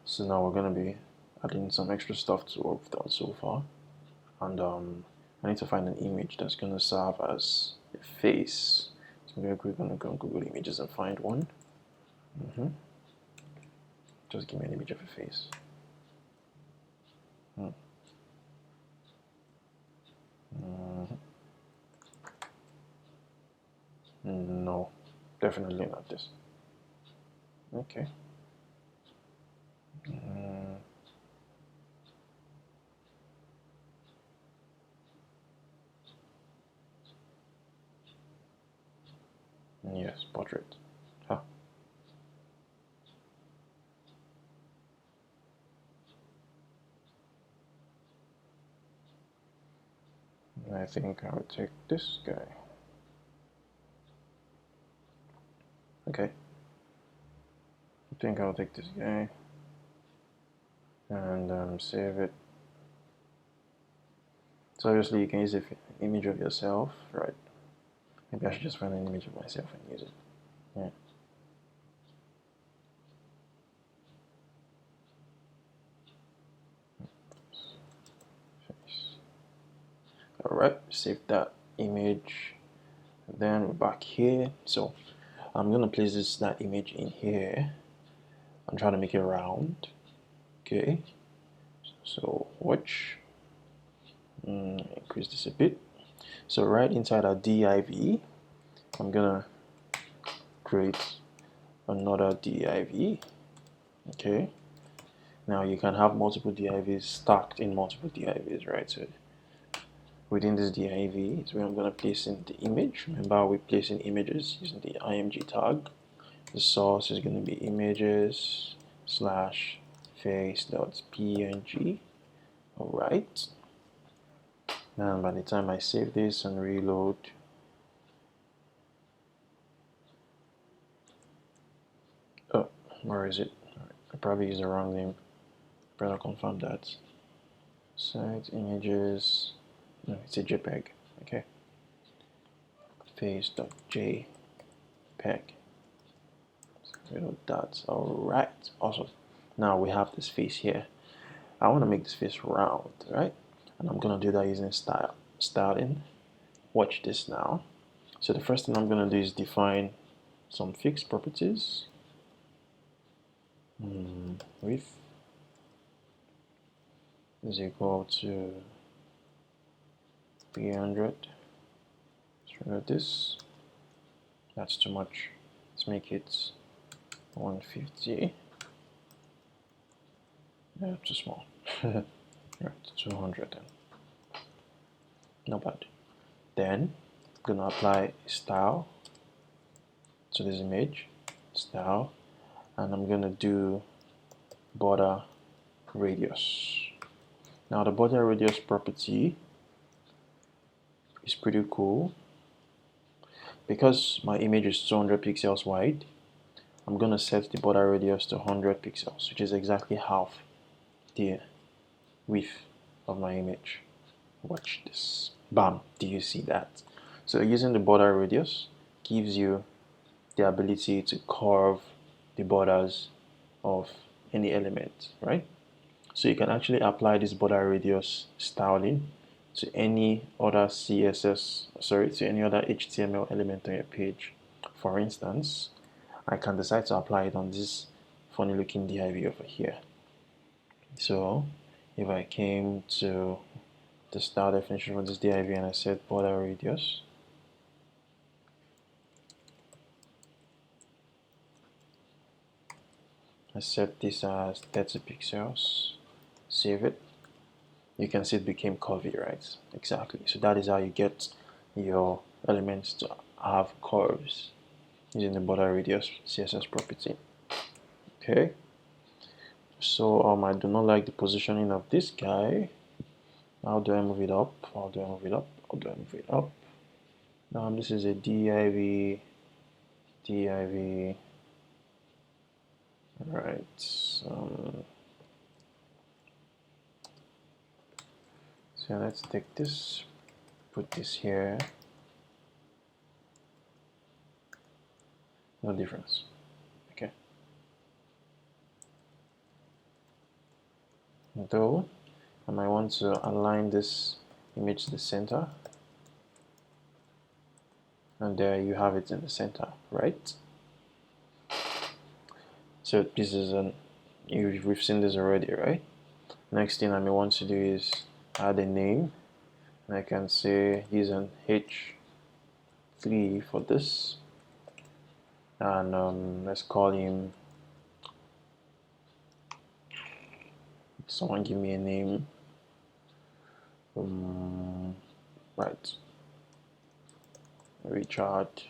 So now we're gonna be adding some extra stuff to what we've done so far, and I need to find an image that's gonna serve as a face. So we're gonna go on Google Images and find one. Just give me an image of a face. No, definitely not this. Okay. Yes, portrait. Huh. I think I would take this guy. Okay. I think I'll take this guy and save it. So obviously you can use an image of yourself, right? Maybe I should just find an image of myself and use it. Yeah. Alright, save that image. Then we're back here. So I'm gonna place that image in here. I'm trying to make it round. Okay. So watch. Increase this a bit. So right inside our div, I'm gonna create another div. Okay. Now you can have multiple divs stacked in multiple divs, right? So within this div is where I'm gonna place in the image. Remember, we place in images using the img tag. The source is gonna be images slash face.png. All right. And by the time I save this and reload, oh, where is it? I probably used the wrong name. Better confirm that. Site images. No, it's a JPEG. Okay. Face.jpg. Little dots. All right. Awesome. Now we have this face here. I want to make this face round, right? And I'm gonna do that using styling. Watch this now. So the first thing I'm gonna do is define some fixed properties. Width is equal to 300. Let's remove this. That's too much. Let's make it 150. Yeah, too small. Right, 200 then. Not bad. Then I'm gonna apply style to this image, style, and I'm gonna do border radius. Now the border radius property is pretty cool. Because my image is 200 pixels wide, I'm gonna set the border radius to 100 pixels, which is exactly half the width of my image. Watch this. Bam! Do you see that? So using the border radius gives you the ability to curve the borders of any element, right? So you can actually apply this border radius styling to any other to any other HTML element on your page. For instance, I can decide to apply it on this funny looking div over here. So if I came to the style definition for this div and I set border radius, I set this as 30 pixels, save it. You can see it became curvy, right? Exactly. So that is how you get your elements to have curves using the border radius CSS property. Okay. So I do not like the positioning of this guy. How do I move it up? How do I move it up? How do I move it up? This is a div. Right. So let's take this, put this here. No difference. Okay. though I might want to align this image to the center, and there you have it in the center, right? So this is we've seen this already, right? Next thing I may want to do is add a name, and I can say use an H3 for this, and let's call him, someone give me a name, right, Richard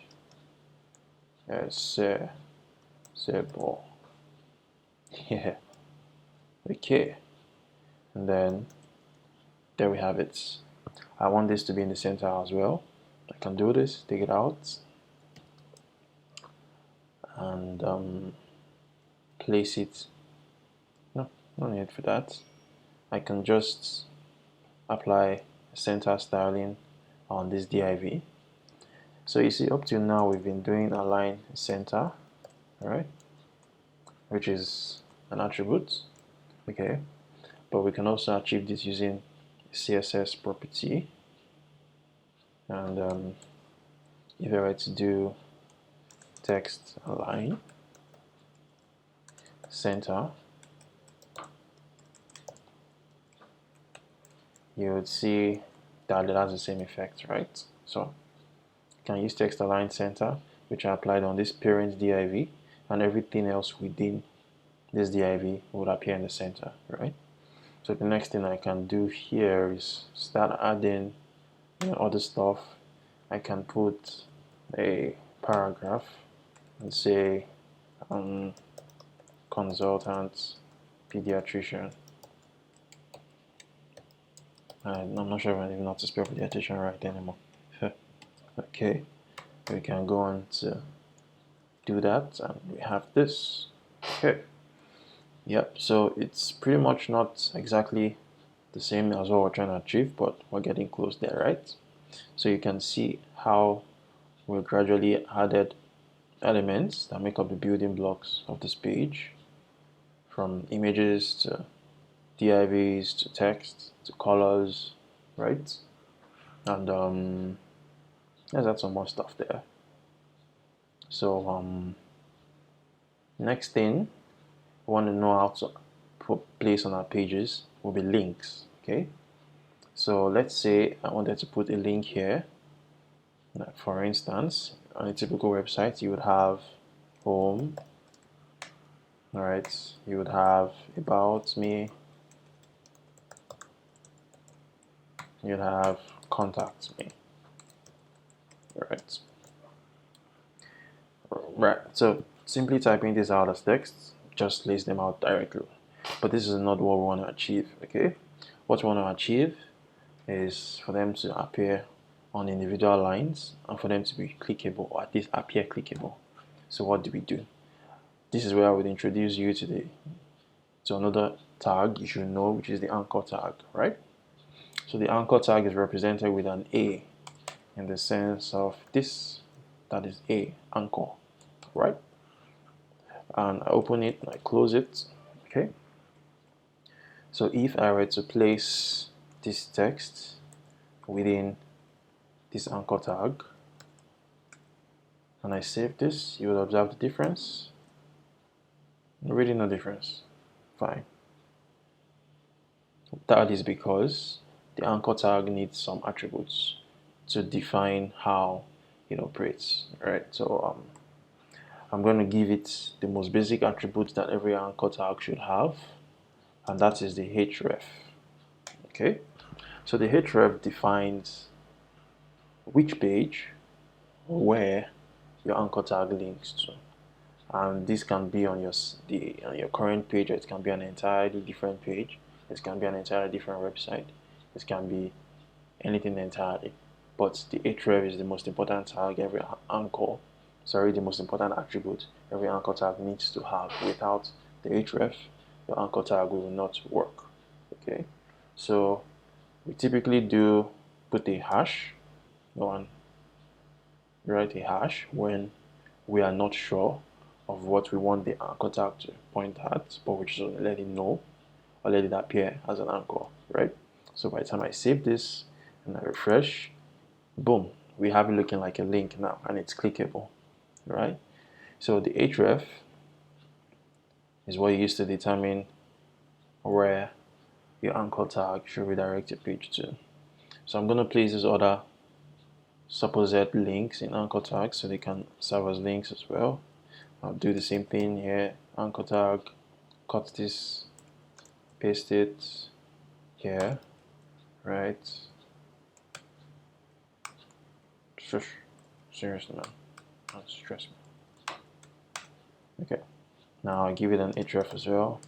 Sebo. Yeah, okay, and then there we have it. I want this to be in the center as well. I can do this, take it out, and place it. No need for that. I can just apply center styling on this div. So you see, up till now we've been doing align center, alright, which is an attribute, okay, but we can also achieve this using CSS property. And if I were to do text align center, you would see that it has the same effect, right? So you can use text align center, which I applied on this parent div, and everything else within this div would appear in the center, right? So the next thing I can do here is start adding other stuff. I can put a paragraph and say consultant pediatrician. I'm not sure if I even know how to spell pediatrician right anymore. Okay, we can go on to do that, and we have this. Okay, yep, so it's pretty much not exactly the same as what we're trying to achieve, but we're getting close there, right? So you can see how we gradually added elements that make up the building blocks of this page, from images to divs to text to colors, right? And let's add some more stuff there. So next thing we want to know how to place on our pages will be links. Okay, so let's say I wanted to put a link here. For instance, on a typical website, you would have home, all right, you would have about me, you'd have contact me, all right. Right, so simply typing this out as text just lays them out directly. But this is not what we want to achieve, okay? What we want to achieve is for them to appear on individual lines and for them to be clickable, or at least appear clickable. So what do we do? This is where I would introduce you to another tag you should know, which is the anchor tag, right? So the anchor tag is represented with an A in the sense of this, that is A, anchor, right? And I open it and I close it, okay? So if I were to place this text within this anchor tag and I save this, you will observe the difference. Really no difference. Fine. That is because the anchor tag needs some attributes to define how it operates, right? So I'm going to give it the most basic attribute that every anchor tag should have, and that is the href. Okay, so the href defines which page or where your anchor tag links to, and this can be on your current page, or it can be an entirely different page. It can be an entirely different website. It can be anything entirely. But the href is the most important tag the most important attribute every anchor tag needs to have. Without the href, your anchor tag will not work. Okay, so we typically do put a hash on, write a hash when we are not sure of what we want the anchor tag to point at, but we just let it know. or let it appear as an anchor, right? So by the time I save this and I refresh, boom, we have it looking like a link now, and it's clickable, right? So the href is what you use to determine where your anchor tag should redirect your page to. So I'm going to place these other supposed links in anchor tags so they can serve as links as well. I'll do the same thing here, anchor tag, cut this, paste it here, right? Shush. Seriously, man, don't stress me. Okay, now I'll give it an href as well.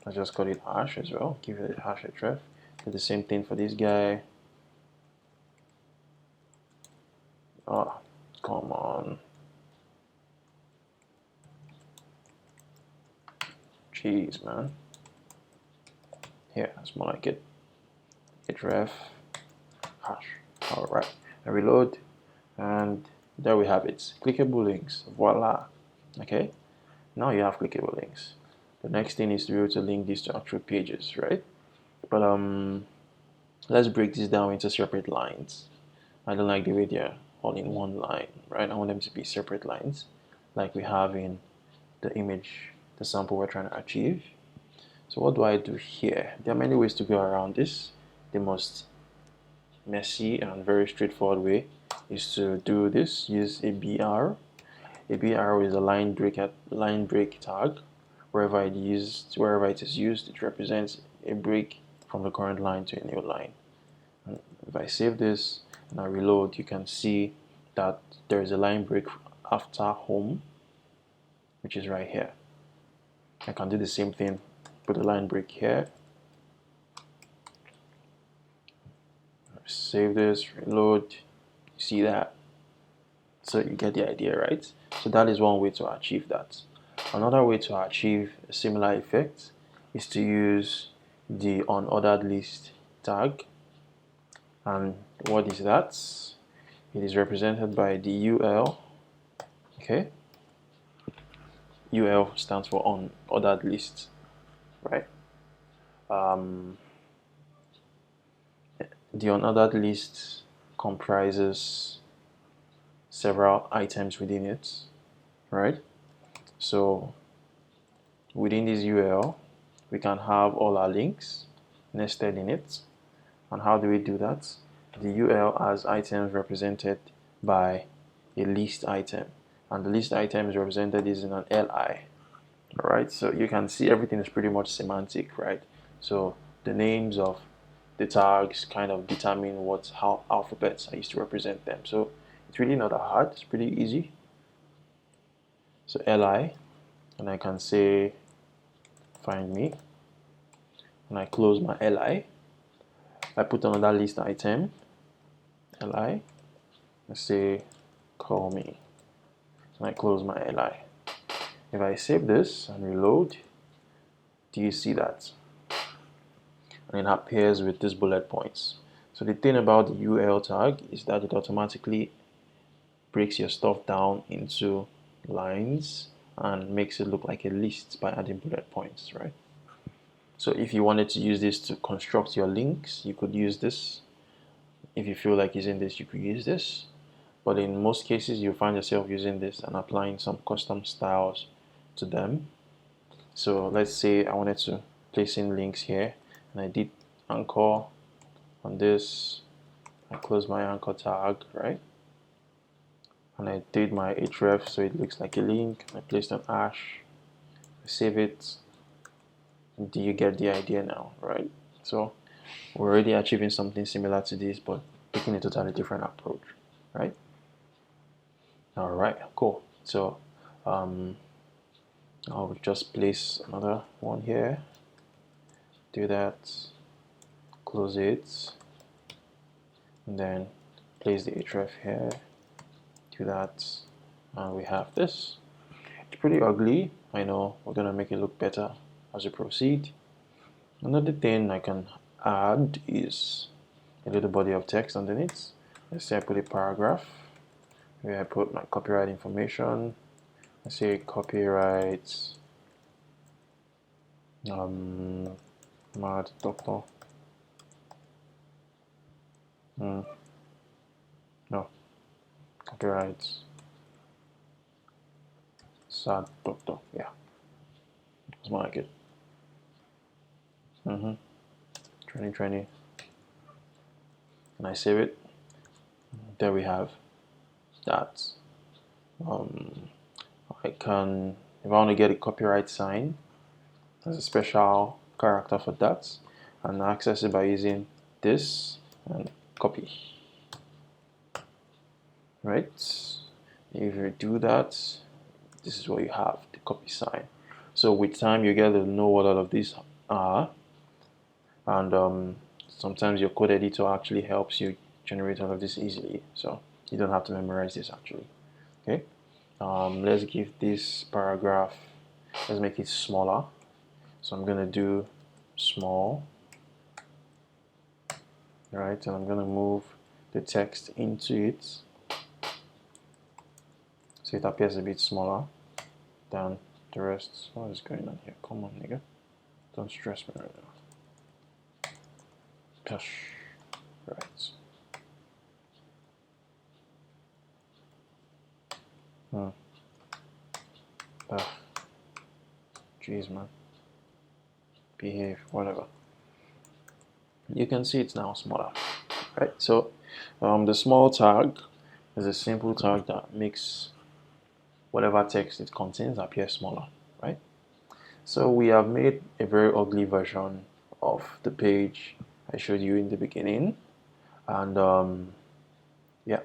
I just call it hash as well, give it a hash href. Do the same thing for this guy. Oh, come on. Jeez, man. Here, that's more like it. Href, hash. Alright, I reload, and there we have it. Clickable links. Voila. Okay, now you have clickable links. The next thing is to be able to link these to actual pages, right? But let's break this down into separate lines. I don't like the way they're all in one line, right? I want them to be separate lines, like we have in the image, the sample we're trying to achieve. So what do I do here? There are many ways to go around this. The most messy and very straightforward way is to do this. Use a BR. A BR is a line break tag. Wherever it is used, it represents a break from the current line to a new line. And if I save this and I reload, you can see that there is a line break after home, which is right here. I can do the same thing, put a line break here. Save this, reload, you see that? So you get the idea, right? So that is one way to achieve that. Another way to achieve a similar effect is to use the unordered list tag. And what is that? It is represented by the UL. Okay, UL stands for unordered list, right? The unordered list comprises several items within it, right? So within this UL, we can have all our links nested in it. And how do we do that? The UL has items represented by a list item, and the list item is represented is in an LI. All right, so you can see everything is pretty much semantic, right? So the names of the tags kind of determine how alphabets are used to represent them. So it's really not that hard, it's pretty easy. So LI, and I can say find me, and I close my LI. I put another list item, LI, I say call me, and I close my LI. If I save this and reload, do you see that? And it appears with these bullet points. So the thing about the UL tag is that it automatically breaks your stuff down into lines and makes it look like a list by adding bullet points, right? So if you wanted to use this to construct your links, you could use this. If you feel like using this, you could use this. But in most cases, you'll find yourself using this and applying some custom styles to them. So let's say I wanted to place in links here, and I did anchor on this. I close my anchor tag, right? And I did my href so it looks like a link. I placed an hash. I save it. Do you get the idea now, right? So we're already achieving something similar to this, but taking a totally different approach, right? All right, cool. So I'll just place another one here. Do that. Close it, and then place the href here. Do that, and we have this. It's pretty ugly, I know. We're gonna make it look better as we proceed. Another thing I can add is a little body of text underneath. Let's say I put a paragraph where I put my copyright information. Let's say copyright Mad doctor. No, copyrights. Sad doctor. Yeah, that's more like it. 2020. And I save it. There we have that. I can, if I want to get a copyright sign, there's a special character for that, and access it by using this and copy. Right? If you do that, this is what you have, the copy sign. So with time, you get to know what all of these are, and sometimes your code editor actually helps you generate all of this easily, so you don't have to memorize this actually. Okay, let's give this paragraph, let's make it smaller. So I'm gonna do small, right, and I'm gonna move the text into it so it appears a bit smaller than the rest. What is going on here? Come on, nigga, don't stress me right now. Gosh, right. Jeez, man. Behave, whatever. You can see it's now smaller, right? So the small tag is a simple tag that makes whatever text it contains appear smaller, right? So we have made a very ugly version of the page I showed you in the beginning, and yeah,